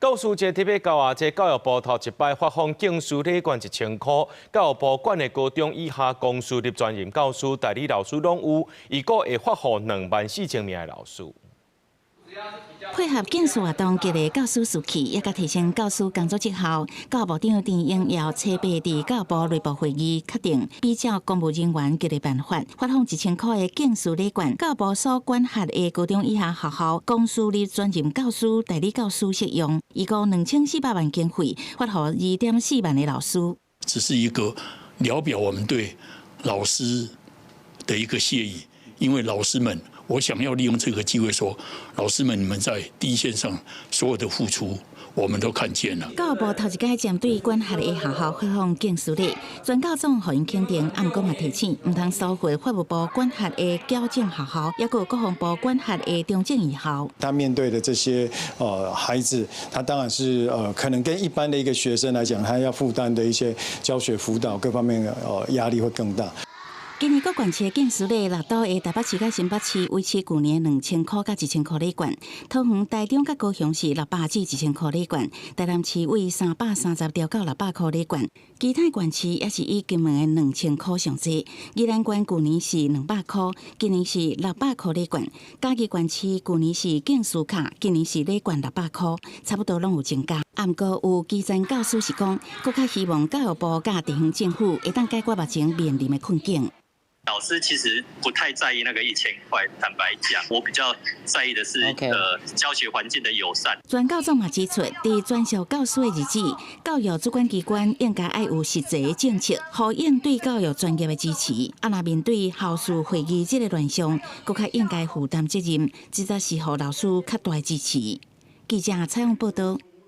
教师节特别教学节，教育部头一摆发放敬师礼券1000块。教育部管的高中以下公私立专任教师、代理老师拢有，预估会发放24000名的老师。 配合建设活动，激励教师士气，也甲提升教师工作绩效。教育部长陈英尧初八伫教育部内部会议确定，比照公务人员激励办法，发放1000块的敬师礼券。教育部所管辖的高中以下学校公私立专任教师、代理教师适用，预估2400万经费，发放2.4万的老师。只是一个聊表我们对老师的一个谢意，因为老师们。 我想要利用这个机会说，老师们，你们在第一线上所有的付出，我们都看见了。教育部头一届针对管辖的学校发放敬师礼，全教总予因肯定，毋过嘛提醒，毋通收回法务部管辖的矫正学校，也有国防部管辖的中正艺校。他面对的这些孩子，他当然是可能跟一般的一个学生来讲，他要负担的一些教学辅导各方面的压力会更大。 今年各县市的敬师礼，六都的台北市甲新北市维持去年2000块甲1000块礼券，桃园、台中甲高雄市600至1000块礼券，台南市为330条到600块礼券，其他县市也是以今年的2000块上济。宜兰县去年是200块，今年是600块礼券；嘉义县市去年是敬师卡，今年是礼券600块，差不多拢有增加。啊，毋过有基层教师是讲，更较希望教育部甲地方政府会当解决目前面临的困境。 老师其实不太在意那个1000块，坦白讲，我比较在意的是教学环境的友善。全教总嘛指出，伫专属教师的日子，教育主管机关应该要有实际的政策，呼应对教育专业的支持。啊，若面对校事会议这个乱象，更较应该负担责任，实在是互老师较大的支持。记者采访报道。